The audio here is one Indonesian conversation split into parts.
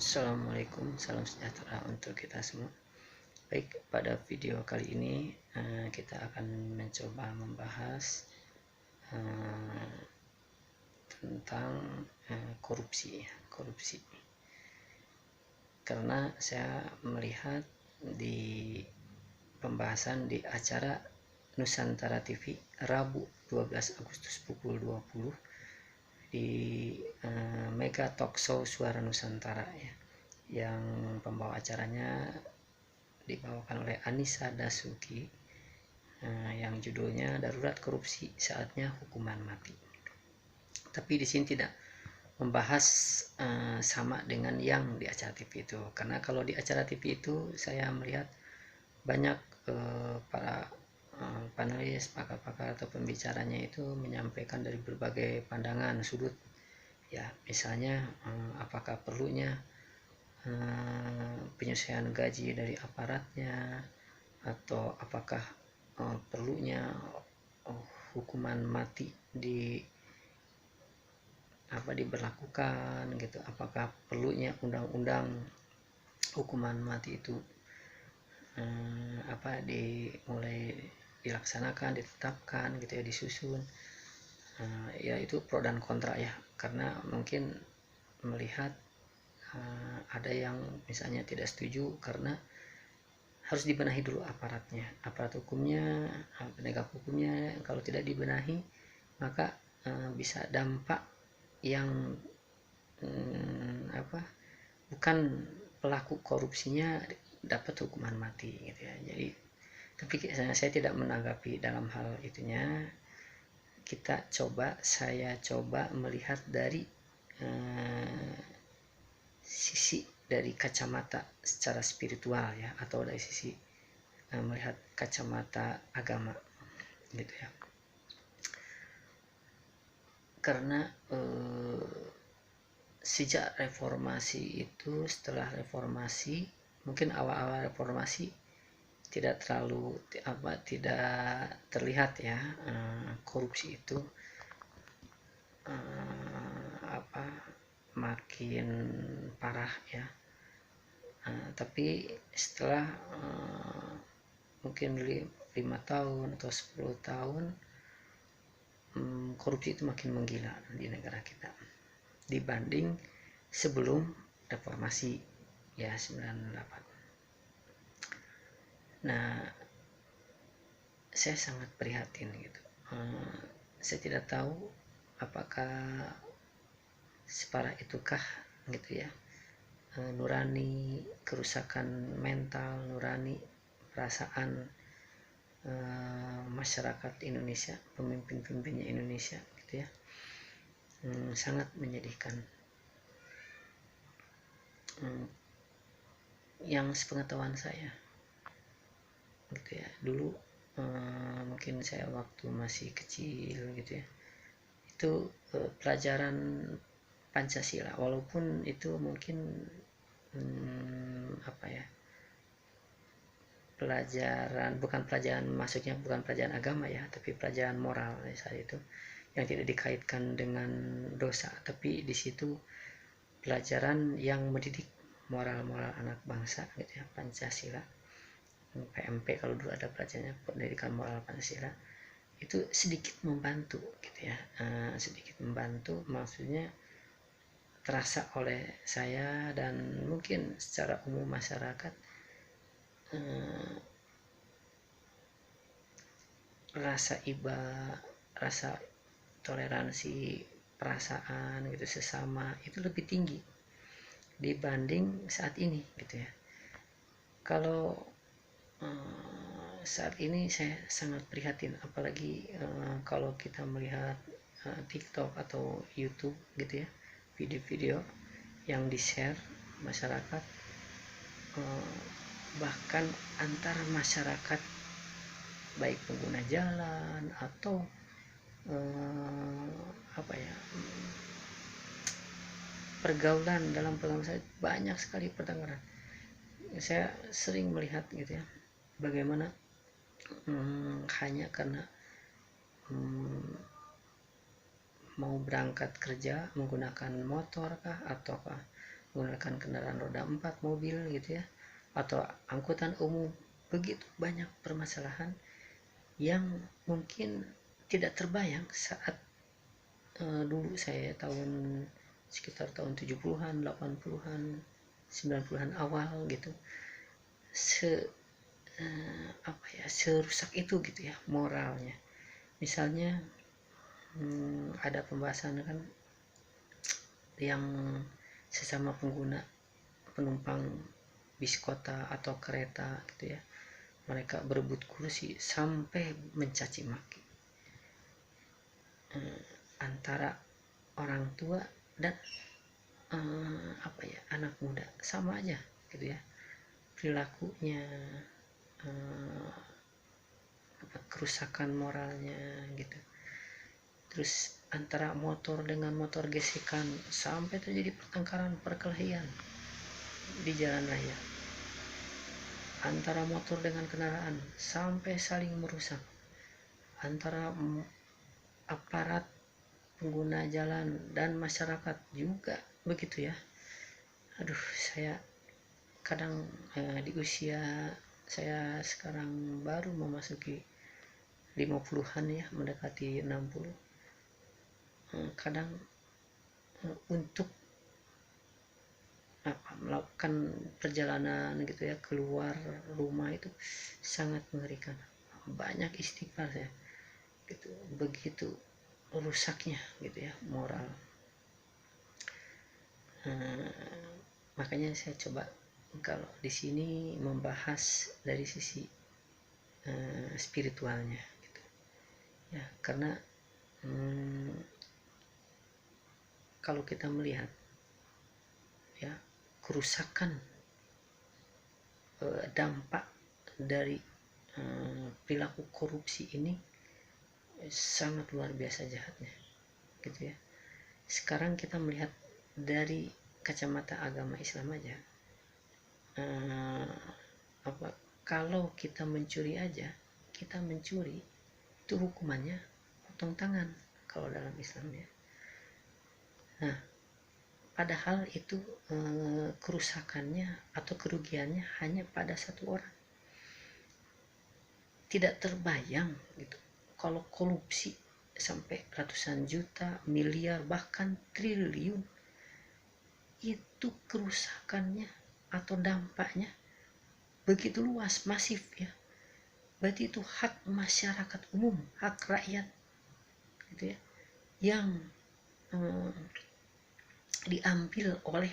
Assalamualaikum, salam sejahtera untuk kita semua. Baik, pada video kali ini kita akan mencoba membahas tentang korupsi. Karena saya melihat di pembahasan di acara Nusantara TV Rabu 12 Agustus pukul 20 di Mega Talk Show Suara Nusantara ya, yang pembawa acaranya dibawakan oleh Anissa Dasuki, yang judulnya Darurat Korupsi Saatnya Hukuman Mati. Tapi di sini tidak membahas sama dengan yang di acara TV itu, karena kalau di acara TV itu saya melihat banyak para panelis, pakar-pakar atau pembicaranya itu menyampaikan dari berbagai pandangan sudut ya, misalnya apakah perlunya penyesuaian gaji dari aparatnya, atau apakah perlunya hukuman mati diberlakukan gitu, apakah perlunya undang-undang hukuman mati itu mulai dilaksanakan, ditetapkan gitu ya, disusun. Ya itu pro dan kontra ya, karena mungkin melihat ada yang misalnya tidak setuju karena harus dibenahi dulu aparat hukumnya, penegak hukumnya. Kalau tidak dibenahi maka bisa dampak yang bukan pelaku korupsinya dapat hukuman mati gitu ya. Jadi tapi saya tidak menanggapi dalam hal itunya. Saya coba melihat dari sisi dari kacamata secara spiritual ya, atau dari sisi melihat kacamata agama gitu ya. Karena sejak reformasi itu, setelah reformasi, mungkin awal-awal reformasi tidak terlihat ya korupsi itu makin parah ya. Tapi setelah mungkin 5 tahun atau 10 tahun korupsi itu makin menggila di negara kita dibanding sebelum reformasi ya 98. Nah, saya sangat prihatin gitu. Saya tidak tahu apakah separah itukah gitu ya, nurani kerusakan mental, nurani perasaan masyarakat Indonesia, pemimpin-pemimpinnya Indonesia gitu ya. Sangat menyedihkan. Yang sepengetahuan saya gitu ya, dulu mungkin saya waktu masih kecil gitu ya, itu pelajaran Pancasila, walaupun itu mungkin maksudnya bukan pelajaran agama ya, tapi pelajaran moral saat itu, yang tidak dikaitkan dengan dosa, tapi di situ pelajaran yang mendidik moral anak bangsa gitu ya, Pancasila, PMP kalau dulu ada pelajarannya, pendidikan moral Pancasila. Itu sedikit membantu gitu ya, sedikit membantu, maksudnya terasa oleh saya dan mungkin secara umum masyarakat, rasa toleransi perasaan gitu sesama itu lebih tinggi dibanding saat ini gitu ya. Kalau saat ini saya sangat prihatin, apalagi kalau kita melihat TikTok atau YouTube gitu ya, video-video yang di-share masyarakat, bahkan antar masyarakat baik pengguna jalan atau pergaulan, dalam pergaulan saya banyak sekali pertengkaran. Saya sering melihat gitu ya, bagaimana hanya karena mau berangkat kerja menggunakan motor kah ataukah menggunakan kendaraan roda 4, mobil gitu ya, atau angkutan umum. Begitu banyak permasalahan yang mungkin tidak terbayang saat dulu saya sekitar tahun 70-an, 80-an, 90-an awal gitu. Serusak itu gitu ya moralnya. Misalnya ada pembahasan kan yang sesama pengguna penumpang bis kota atau kereta gitu ya, mereka berebut kursi sampai mencaci maki antara orang tua dan anak muda, sama aja gitu ya perilakunya, kerusakan moralnya gitu. Terus antara motor dengan motor gesekan sampai terjadi pertengkaran, perkelahian di jalan raya, antara motor dengan kendaraan sampai saling merusak, antara aparat pengguna jalan dan masyarakat juga begitu ya. Aduh, saya kadang di usia saya sekarang baru memasuki 50-an ya, mendekati 60, kadang untuk melakukan perjalanan gitu ya keluar rumah itu sangat mengerikan. Banyak istighfar ya gitu, begitu rusaknya gitu ya moral. Makanya saya coba kalau di sini membahas dari sisi spiritualnya gitu ya, karena kalau kita melihat ya kerusakan dampak dari perilaku korupsi ini sangat luar biasa jahatnya gitu ya. Sekarang kita melihat dari kacamata agama Islam aja, kalau kita mencuri aja, kita mencuri itu hukumannya potong tangan kalau dalam Islam ya. Nah, padahal itu kerusakannya atau kerugiannya hanya pada satu orang. Tidak terbayang gitu kalau korupsi sampai ratusan juta, miliar, bahkan triliun, itu kerusakannya atau dampaknya begitu luas, masif ya. Berarti itu hak masyarakat umum, hak rakyat gitu ya, yang diambil oleh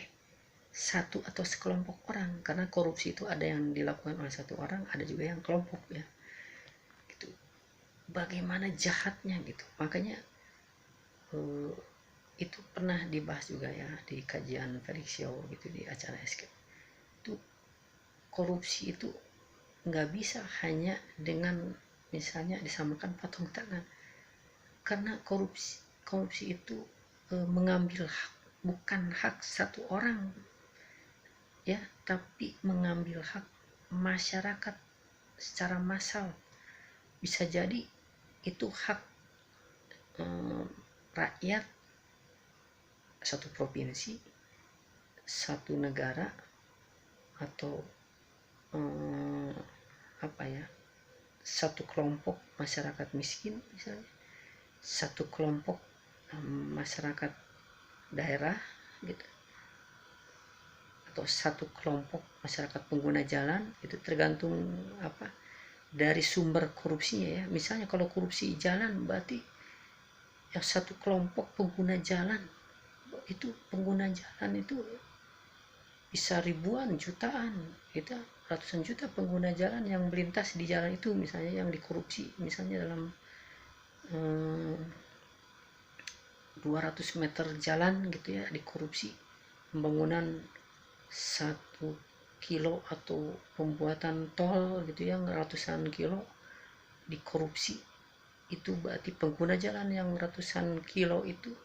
satu atau sekelompok orang. Karena korupsi itu ada yang dilakukan oleh satu orang, ada juga yang kelompok ya gitu. Bagaimana jahatnya gitu. Makanya itu pernah dibahas juga ya di kajian Felix Show gitu, di acara Escape. Itu korupsi itu nggak bisa hanya dengan misalnya disamakan potong tangan, karena korupsi itu mengambil hak, bukan hak satu orang ya, tapi mengambil hak masyarakat secara massal. Bisa jadi itu hak rakyat satu provinsi, satu negara, atau satu kelompok masyarakat miskin misalnya, satu kelompok masyarakat daerah gitu, atau satu kelompok masyarakat pengguna jalan. Itu tergantung dari sumber korupsinya ya. Misalnya kalau korupsi jalan, berarti yang satu kelompok pengguna jalan, itu pengguna jalan itu bisa ribuan, jutaan gitu, ratusan juta pengguna jalan yang melintas di jalan itu, misalnya yang dikorupsi misalnya dalam 200 meter jalan gitu ya, dikorupsi pembangunan 1 kilo atau pembuatan tol gitu yang ratusan kilo dikorupsi. Itu berarti pengguna jalan yang ratusan kilo itu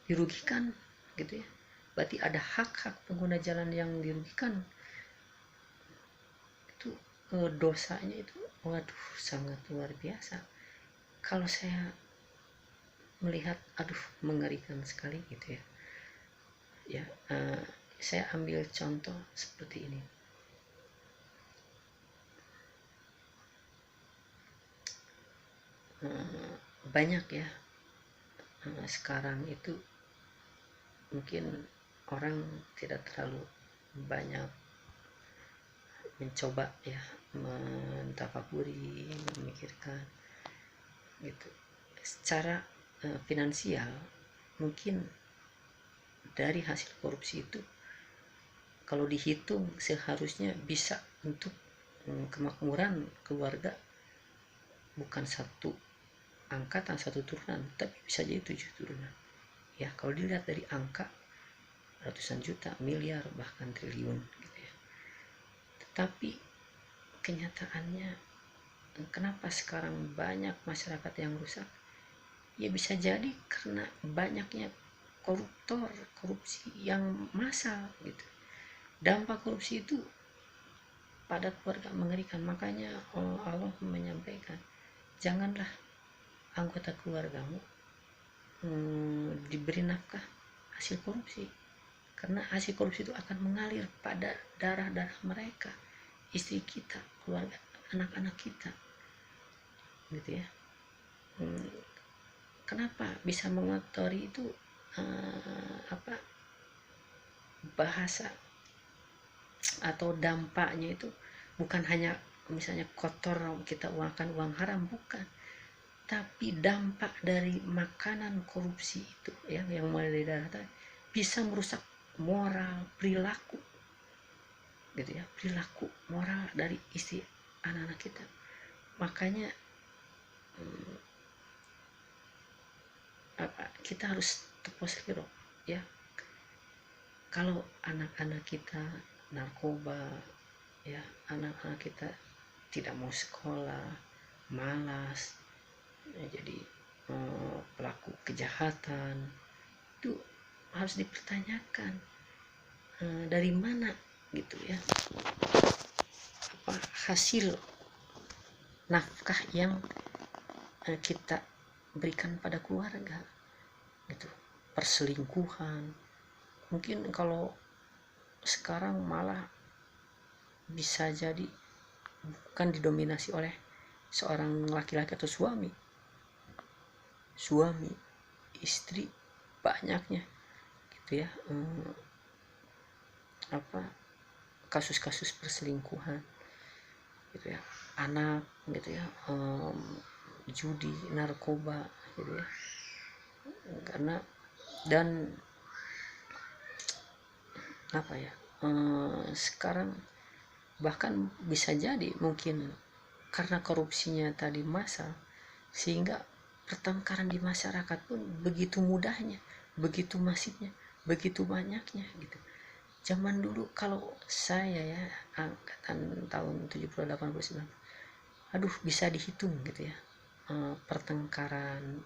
dirugikan gitu ya. Berarti ada hak-hak pengguna jalan yang dirugikan. Itu dosanya itu waduh sangat luar biasa. Kalau saya melihat, aduh mengerikan sekali gitu ya. Ya saya ambil contoh seperti ini. Banyak ya sekarang itu mungkin orang tidak terlalu banyak mencoba ya mentafakuri, memikirkan gitu. Secara finansial mungkin dari hasil korupsi itu kalau dihitung seharusnya bisa untuk kemakmuran keluarga, bukan satu angkatan satu turunan, tapi bisa jadi 7 turunan ya, kalau dilihat dari angka ratusan juta, miliar, bahkan triliun gitu ya. Tetapi kenyataannya kenapa sekarang banyak masyarakat yang rusak? Ya bisa jadi karena banyaknya korupsi yang massal gitu. Dampak korupsi itu pada keluarga mengerikan. Makanya Allah menyampaikan, janganlah anggota keluargamu diberi nafkah hasil korupsi, karena hasil korupsi itu akan mengalir pada darah-darah mereka, istri kita, keluarga, anak-anak kita gitu ya. Kenapa bisa mengotori itu bahasa atau dampaknya itu bukan hanya misalnya kotor kita uangkan uang haram, bukan, tapi dampak dari makanan korupsi itu yang mulai dari darah tadi bisa merusak moral, perilaku gitu ya, perilaku moral dari istri, anak-anak kita. Makanya kita harus tepos kiro ya, kalau anak-anak kita narkoba ya, anak-anak kita tidak mau sekolah, malas ya, jadi pelaku kejahatan, itu harus dipertanyakan dari mana gitu ya, hasil nafkah yang kita berikan pada keluarga gitu. Perselingkuhan mungkin kalau sekarang malah bisa jadi bukan didominasi oleh seorang laki-laki atau suami, istri, banyaknya gitu ya kasus-kasus perselingkuhan gitu ya, anak gitu ya, judi, narkoba gitu ya. Karena dan sekarang bahkan bisa jadi mungkin karena korupsinya tadi massal, sehingga pertengkaran di masyarakat pun begitu mudahnya, begitu masifnya, begitu banyaknya gitu. Zaman dulu kalau saya ya angkatan tahun 70 80 90, bisa dihitung gitu ya pertengkaran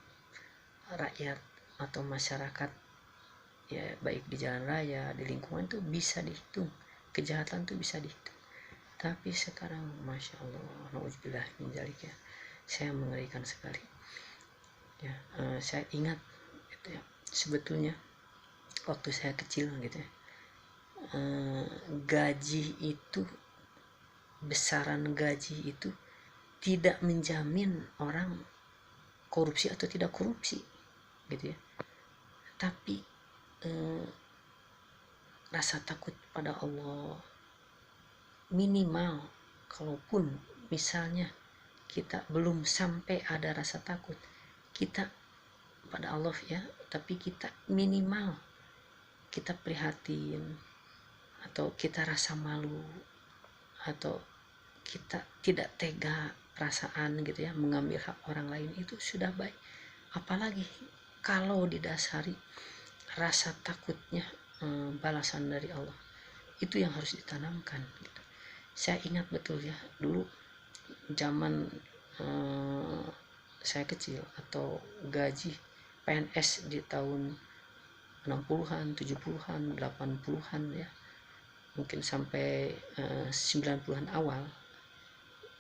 rakyat atau masyarakat ya, baik di jalan raya, di lingkungan tuh bisa dihitung, kejahatan tuh bisa dihitung. Tapi sekarang masya Allah, nauzubillah min dzalik ya, saya mengerikan sekali ya. Saya ingat gitu ya, sebetulnya waktu saya kecil gitu ya, gaji itu, besaran gaji itu tidak menjamin orang korupsi atau tidak korupsi gitu ya. Tapi rasa takut pada Allah minimal, kalaupun misalnya kita belum sampai ada rasa takut kita pada Allah ya, tapi kita minimal kita prihatin atau kita rasa malu atau kita tidak tega perasaan gitu ya mengambil hak orang lain, itu sudah baik. Apalagi kalau didasari rasa takutnya balasan dari Allah, itu yang harus ditanamkan gitu. Saya ingat betul ya dulu zaman saya kecil atau gaji PNS di tahun 60-an, 70-an, 80-an ya, mungkin sampai 90-an awal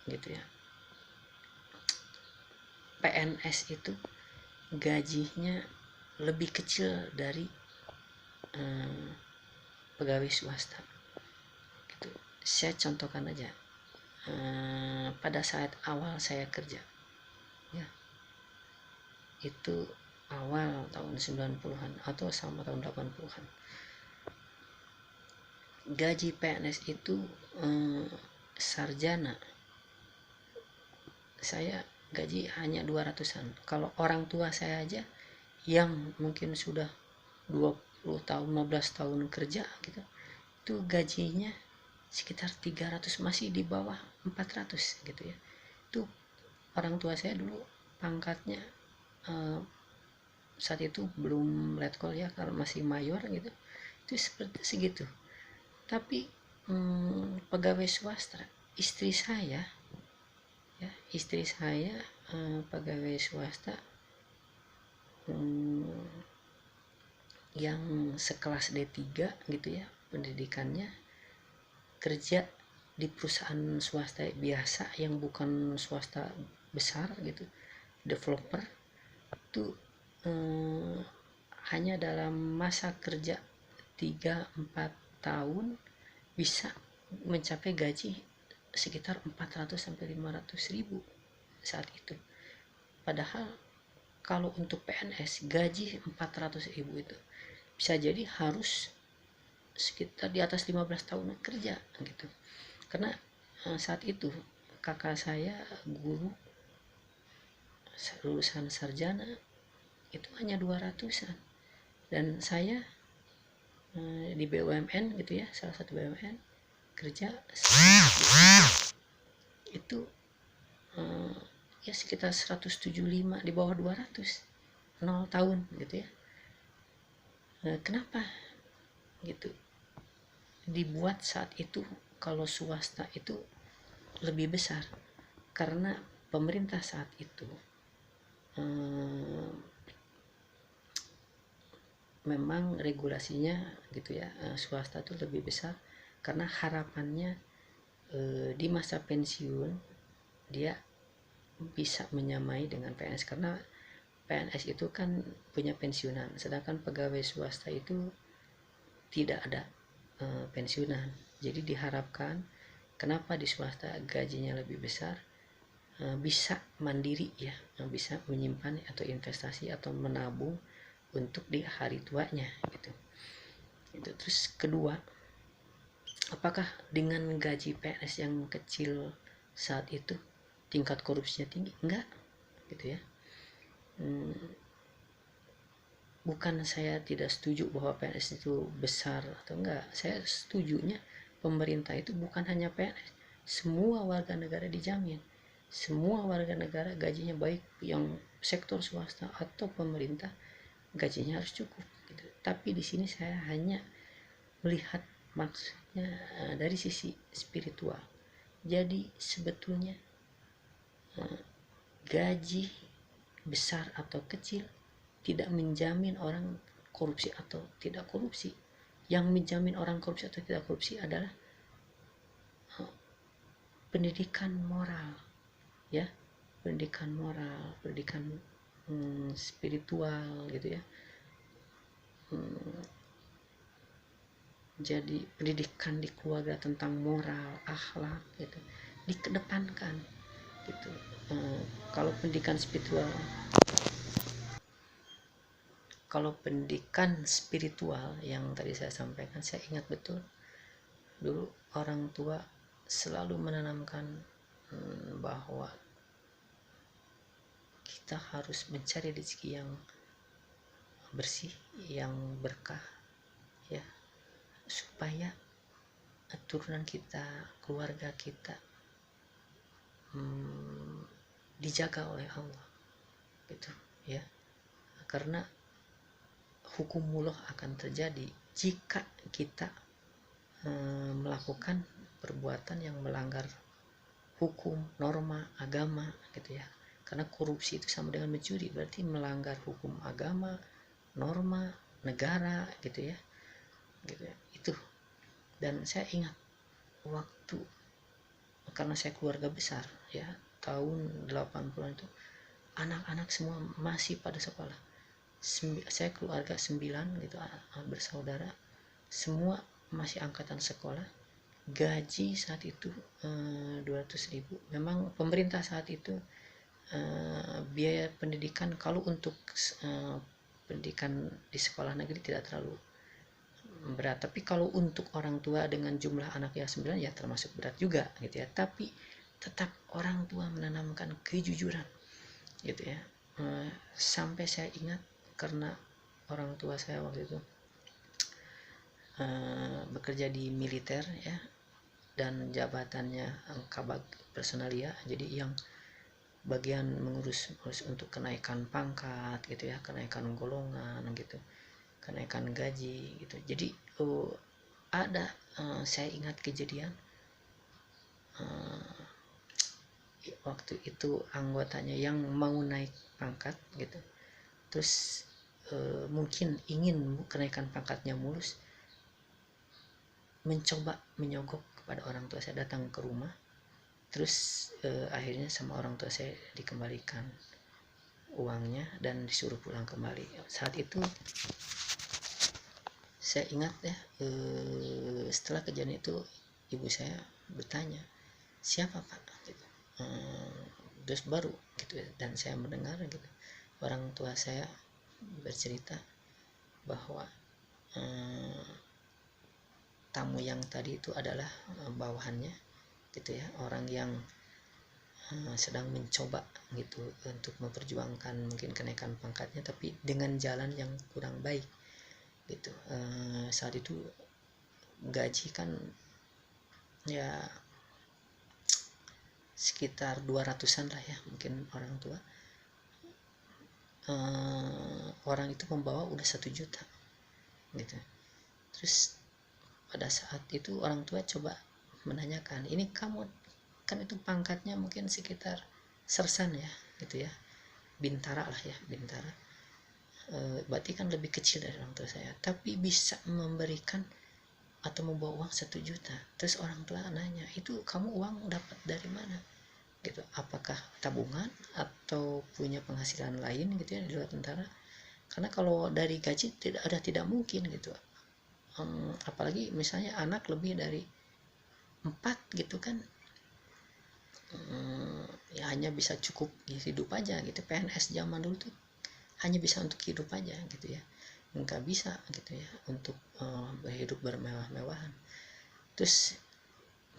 gitu ya. PNS itu gajinya lebih kecil dari pegawai swasta gitu. Saya contohkan aja, pada saat awal saya kerja ya, itu awal tahun 90-an atau sama tahun 80-an, gaji PNS itu sarjana saya gaji hanya 200-an. Kalau orang tua saya aja yang mungkin sudah 20 tahun 15 tahun kerja gitu, itu gajinya sekitar 300, masih di bawah 400 gitu ya. Itu orang tua saya dulu pangkatnya saat itu belum letkol ya, kalau masih mayor gitu, itu seperti segitu. Tapi pegawai swasta, istri saya pegawai swasta yang sekelas D3 gitu ya pendidikannya, kerja di perusahaan swasta biasa yang bukan swasta besar gitu, developer itu hanya dalam masa kerja 3-4 tahun bisa mencapai gaji sekitar 400 sampai 500 ribu saat itu. Padahal kalau untuk PNS gaji 400 ribu itu bisa jadi harus sekitar di atas 15 tahun kerja gitu. Karena saat itu kakak saya guru lulusan sarjana itu hanya 200-an, dan saya di BUMN gitu ya, salah satu BUMN kerja itu ya sekitar 175, di bawah 200, 0 tahun gitu ya. Kenapa gitu dibuat saat itu kalau swasta itu lebih besar? Karena pemerintah saat itu memang regulasinya gitu ya, swasta itu lebih besar karena harapannya di masa pensiun dia bisa menyamai dengan PNS, karena PNS itu kan punya pensiunan, sedangkan pegawai swasta itu tidak ada pensiunan. Jadi diharapkan kenapa di swasta gajinya lebih besar, bisa mandiri ya, bisa menyimpan atau investasi atau menabung untuk di hari tuanya gitu. Itu terus kedua, apakah dengan gaji PNS yang kecil saat itu tingkat korupsinya tinggi? Enggak gitu ya. Bukan saya tidak setuju bahwa PNS itu besar atau enggak, saya setujunya pemerintah itu bukan hanya PNS, semua warga negara dijamin, semua warga negara gajinya baik yang sektor swasta atau pemerintah gajinya harus cukup gitu. Tapi di sini saya hanya melihat maksudnya dari sisi spiritual. Jadi sebetulnya gaji besar atau kecil tidak menjamin orang korupsi atau tidak korupsi. Yang menjamin orang korupsi atau tidak korupsi adalah pendidikan moral ya, pendidikan moral, pendidikan spiritual gitu ya. Jadi pendidikan di keluarga tentang moral, akhlak gitu dikedepankan gitu. Kalau pendidikan spiritual, yang tadi saya sampaikan, saya ingat betul dulu orang tua selalu menanamkan bahwa kita harus mencari rezeki yang bersih, yang berkah ya, supaya turunan kita, keluarga kita dijaga oleh Allah gitu ya. Karena hukumullah akan terjadi jika kita melakukan perbuatan yang melanggar hukum, norma, agama gitu ya. Karena korupsi itu sama dengan mencuri, berarti melanggar hukum agama, norma, negara gitu ya. Gitu ya. Itu. Dan saya ingat waktu, karena saya keluarga besar ya, tahun 80-an itu anak-anak semua masih pada sekolah. Saya keluarga 9 gitu, bersaudara, semua masih angkatan sekolah, gaji saat itu 200.000. Memang pemerintah saat itu biaya pendidikan kalau untuk pendidikan di sekolah negeri tidak terlalu berat, tapi kalau untuk orang tua dengan jumlah anak yang 9 ya termasuk berat juga gitu ya. Tapi tetap orang tua menanamkan kejujuran gitu ya. Sampai saya ingat karena orang tua saya waktu itu bekerja di militer ya, dan jabatannya kabag personalia, jadi yang bagian mengurus untuk kenaikan pangkat gitu ya, kenaikan golongan gitu, kenaikan gaji gitu. Jadi ada saya ingat kejadian waktu itu anggotanya yang mau naik pangkat gitu, terus mungkin ingin kenaikan pangkatnya mulus, mencoba menyogok kepada orang tua saya, datang ke rumah, terus akhirnya sama orang tua saya dikembalikan uangnya dan disuruh pulang kembali. Saat itu saya ingat ya, setelah kejadian itu ibu saya bertanya, siapa pak gitu. Terus baru gitu, dan saya mendengar gitu orang tua saya bercerita bahwa tamu yang tadi itu adalah bawahannya gitu ya, orang yang sedang mencoba gitu untuk memperjuangkan mungkin kenaikan pangkatnya, tapi dengan jalan yang kurang baik gitu. Saat itu gaji kan ya sekitar 200-an lah ya mungkin orang tua. Orang itu membawa udah 1 juta gitu. Terus pada saat itu orang tua coba menanyakan, ini kamu kan itu pangkatnya mungkin sekitar sersan ya gitu ya, bintara lah ya, bintara, berarti kan lebih kecil dari orang tua saya, tapi bisa memberikan atau membawa uang 1 juta. Terus orang tua nanya, itu kamu uang dapat dari mana gitu, apakah tabungan atau punya penghasilan lain gitu ya di luar tentara, karena kalau dari gaji tidak mungkin gitu. Apalagi misalnya anak lebih dari 4 gitu kan, ya hanya bisa cukup hidup aja gitu. PNS zaman dulu tuh hanya bisa untuk hidup aja gitu ya, nggak bisa gitu ya untuk berhidup bermewah-mewahan. Terus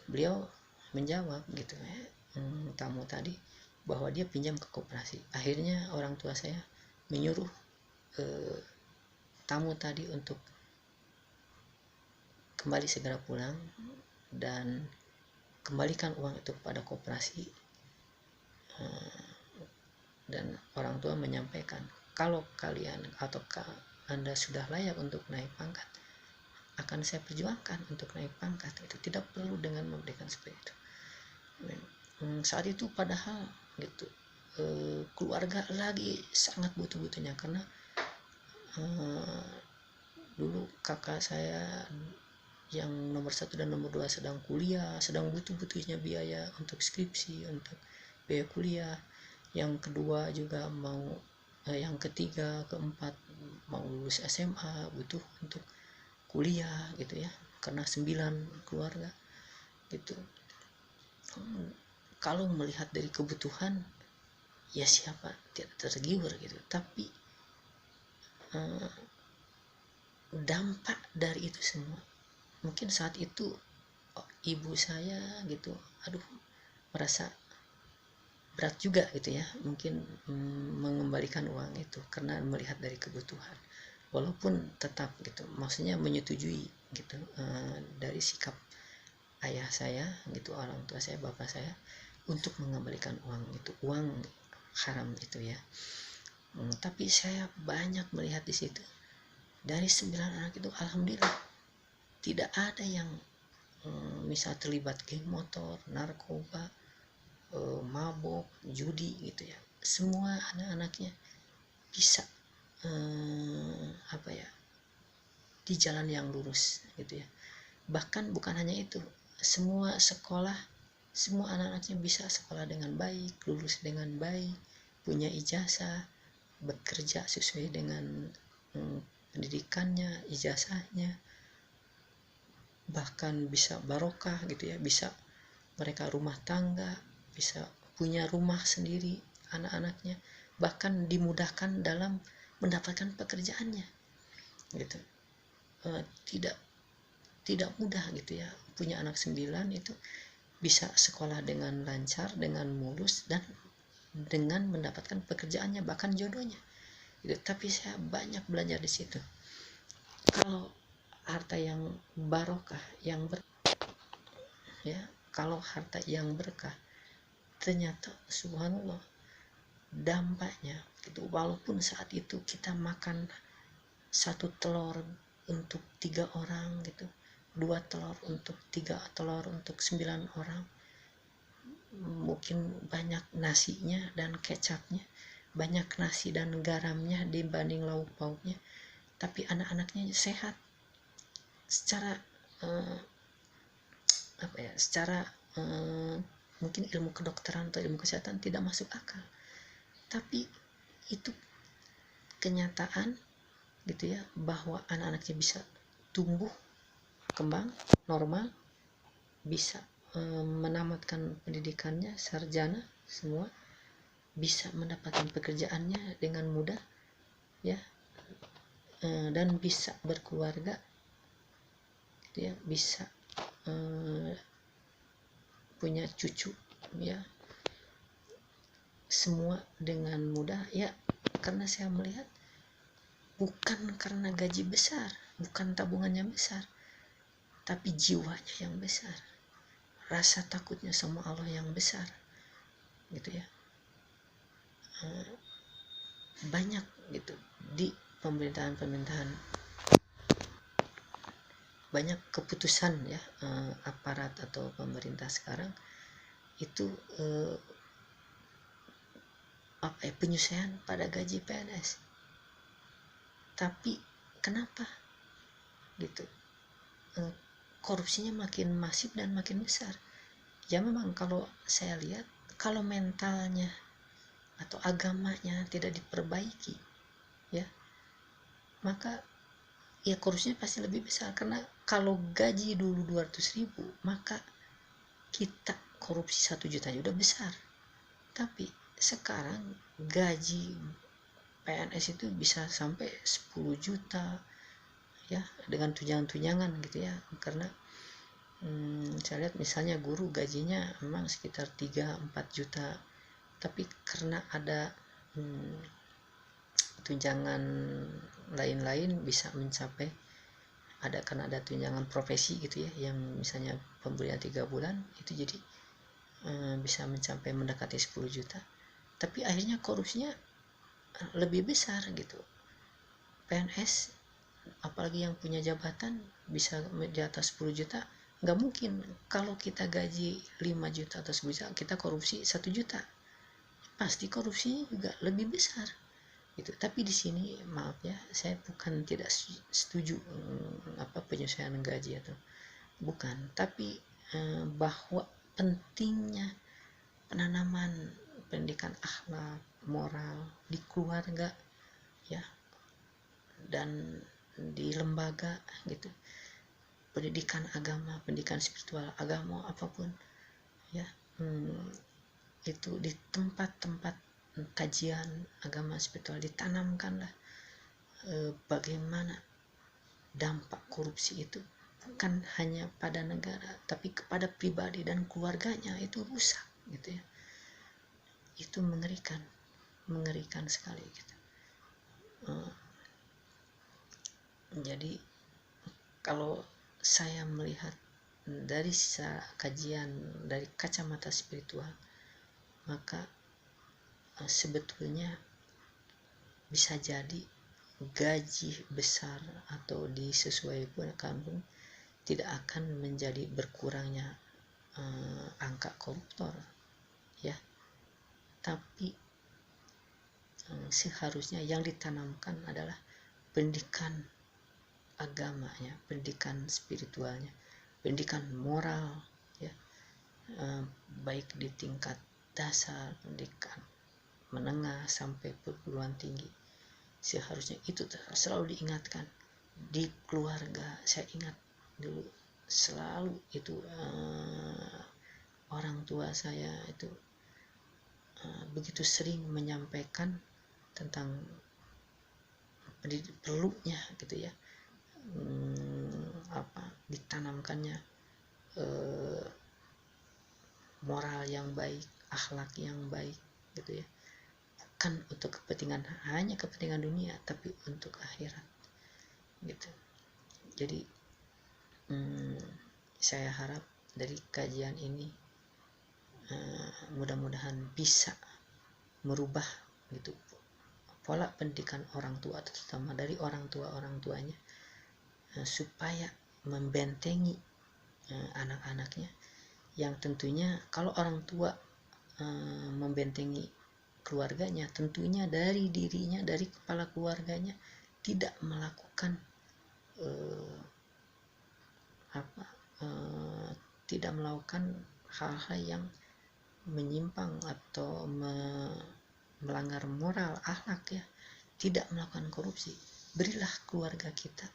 beliau menjawab gitu ya, tamu tadi, bahwa dia pinjam ke koperasi. Akhirnya orang tua saya menyuruh tamu tadi untuk kembali segera pulang dan kembalikan uang itu kepada koperasi. Dan orang tua menyampaikan, kalau kalian atau Anda sudah layak untuk naik pangkat, akan saya perjuangkan untuk naik pangkat. Itu tidak perlu dengan memberikan seperti itu. Saat itu padahal gitu, keluarga lagi sangat butuh-butuhnya, karena dulu kakak saya yang nomor 1 dan nomor 2 sedang kuliah, sedang butuh-butuhnya biaya untuk skripsi, untuk biaya kuliah. Yang kedua juga mau, yang ketiga, keempat mau lulus SMA, butuh untuk kuliah gitu ya, karena 9 keluarga gitu. Kalau melihat dari kebutuhan, ya siapa tidak tergiur gitu. Tapi dampak dari itu semua, mungkin saat itu ibu saya gitu, aduh, merasa berat juga gitu ya, mungkin mengembalikan uang itu karena melihat dari kebutuhan, walaupun tetap gitu, maksudnya menyetujui gitu dari sikap ayah saya gitu, orang tua saya, bapak saya, untuk mengembalikan uang itu, uang haram itu ya. Tapi saya banyak melihat di situ, dari 9 anak itu alhamdulillah tidak ada yang misal terlibat geng motor, narkoba, mabok, judi gitu ya. Semua anak-anaknya bisa di jalan yang lurus gitu ya. Bahkan bukan hanya itu, semua sekolah, semua anak-anaknya bisa sekolah dengan baik, lulus dengan baik, punya ijazah, bekerja sesuai dengan pendidikannya, ijazahnya. bahkan bisa barokah gitu ya, bisa mereka rumah tangga, bisa punya rumah sendiri anak-anaknya, bahkan dimudahkan dalam mendapatkan pekerjaannya gitu. Tidak tidak mudah gitu ya, punya anak 9 itu bisa sekolah dengan lancar, dengan mulus, dan dengan mendapatkan pekerjaannya, bahkan jodohnya gitu. Tapi saya banyak belajar di situ. Kalau harta yang barokah, yang ya, kalau harta yang berkah, ternyata subhanallah dampaknya gitu. Walaupun saat itu kita makan 1 telur untuk 3 orang gitu, 2 telur untuk 3 telur untuk 9 orang, mungkin banyak nasinya dan kecapnya, banyak nasi dan garamnya dibanding lauk pauknya, tapi anak-anaknya sehat secara secara mungkin ilmu kedokteran atau ilmu kesehatan tidak masuk akal, tapi itu kenyataan gitu ya, bahwa anak-anaknya bisa tumbuh kembang normal, bisa menamatkan pendidikannya sarjana semua, bisa mendapatkan pekerjaannya dengan mudah ya, dan bisa berkeluarga gitu ya, bisa punya cucu ya, semua dengan mudah ya. Karena saya melihat bukan karena gaji besar, bukan tabungannya besar, tapi jiwanya yang besar, rasa takutnya sama Allah yang besar gitu ya. Banyak gitu di pemerintahan banyak keputusan ya, aparat atau pemerintah sekarang itu penyesuaian pada gaji PNS. Tapi kenapa gitu, korupsinya makin masif dan makin besar ya. Memang kalau saya lihat, kalau mentalnya atau agamanya tidak diperbaiki ya, maka ya korupsinya pasti lebih besar. Karena kalau gaji dulu 200.000, maka kita korupsi 1 juta udah besar. Tapi sekarang gaji PNS itu bisa sampai 10 juta ya, dengan tunjangan-tunjangan gitu ya. Karena saya lihat misalnya guru gajinya memang sekitar 3-4 juta, tapi karena ada tunjangan lain-lain bisa mencapai, karena ada tunjangan profesi gitu ya, yang misalnya pemberian 3 bulan itu jadi bisa mencapai mendekati 10 juta. Tapi akhirnya korupsinya lebih besar gitu. PNS apalagi yang punya jabatan bisa di atas 10 juta, nggak mungkin kalau kita gaji 5 juta atau 10 juta kita korupsi 1 juta, pasti korupsinya juga lebih besar gitu. Tapi di sini maaf ya, saya bukan tidak setuju penyesuaian gaji atau bukan, tapi bahwa pentingnya penanaman pendidikan akhlak moral di keluarga ya, dan di lembaga gitu, pendidikan agama, pendidikan spiritual agama apapun ya, itu di tempat-tempat kajian agama spiritual ditanamkanlah bagaimana dampak korupsi itu bukan hanya pada negara tapi kepada pribadi dan keluarganya, itu rusak gitu ya. Itu mengerikan sekali gitu. Jadi kalau saya melihat dari kajian dari kacamata spiritual, maka sebetulnya bisa jadi gaji besar atau disesuaikan pun tidak akan menjadi berkurangnya angka koruptor ya, tapi seharusnya yang ditanamkan adalah pendidikan agamanya, pendidikan spiritualnya, pendidikan moral ya, baik di tingkat dasar, pendidikan menengah sampai perguruan tinggi. Seharusnya itu selalu diingatkan di keluarga. Saya ingat dulu selalu itu orang tua saya itu begitu sering menyampaikan tentang perlunya gitu ya, ditanamkannya moral yang baik, akhlak yang baik gitu ya, bukan untuk hanya kepentingan dunia, tapi untuk akhirat gitu. Jadi saya harap dari kajian ini mudah-mudahan bisa merubah gitu pola pendidikan orang tua, terutama dari orang tuanya, supaya membentengi anak-anaknya, yang tentunya kalau orang tua membentengi keluarganya, tentunya dari dirinya, dari kepala keluarganya tidak melakukan tidak melakukan hal-hal yang menyimpang atau melanggar moral, akhlak ya, tidak melakukan korupsi. Berilah keluarga kita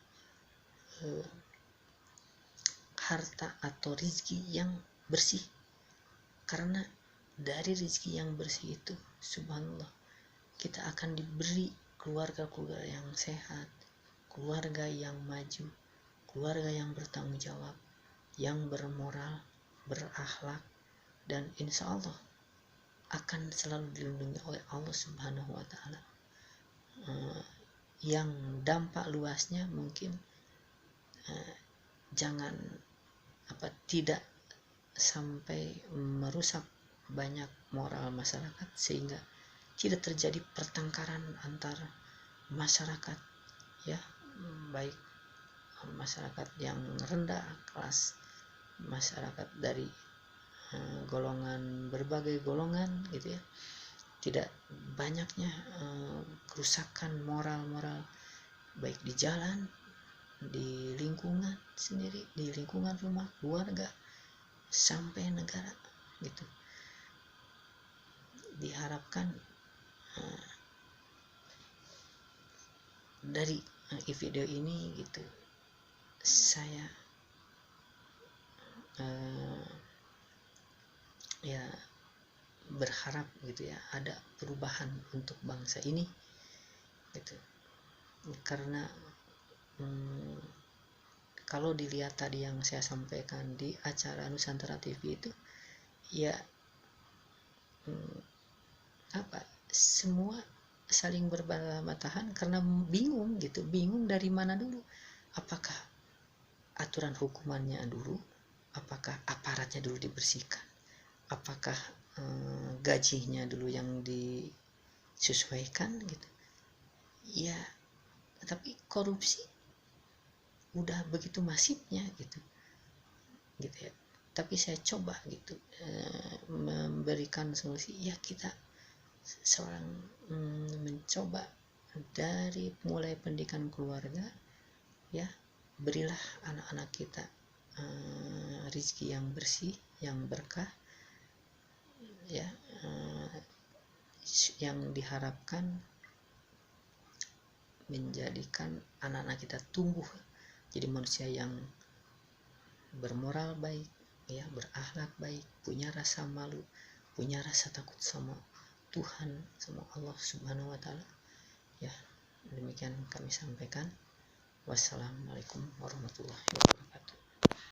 harta atau rezeki yang bersih, karena dari rezeki yang bersih itu subhanallah kita akan diberi keluarga yang sehat, keluarga yang maju, keluarga yang bertanggung jawab, yang bermoral, berakhlak, dan insya Allah akan selalu dilindungi oleh Allah Subhanahu wa Ta'ala. Yang dampak luasnya mungkin jangan tidak sampai merusak banyak moral masyarakat, sehingga tidak terjadi pertengkaran antar masyarakat ya, baik masyarakat yang rendah kelas, masyarakat dari berbagai golongan gitu ya. Tidak banyaknya kerusakan moral baik di jalan, di lingkungan sendiri, di lingkungan rumah, keluarga, sampai negara gitu. Diharapkan dari video ini gitu saya ya berharap gitu ya, ada perubahan untuk bangsa ini gitu. Karena kalau dilihat tadi yang saya sampaikan di acara Nusantara TV itu ya, semua saling berbatahan karena bingung gitu, bingung dari mana dulu, apakah aturan hukumannya dulu, apakah aparatnya dulu dibersihkan, apakah gajinya dulu yang disesuaikan gitu ya. Tapi korupsi udah begitu masifnya gitu ya. Tapi saya coba gitu memberikan solusi ya, kita seorang mencoba dari mulai pendidikan keluarga ya, berilah anak-anak kita rezeki yang bersih, yang berkah ya, yang diharapkan menjadikan anak-anak kita tumbuh jadi manusia yang bermoral baik ya, berakhlak baik, punya rasa malu, punya rasa takut sama Tuhan, sama Allah Subhanahu wa Ta'ala ya. Demikian kami sampaikan. Wassalamualaikum warahmatullahi wabarakatuh.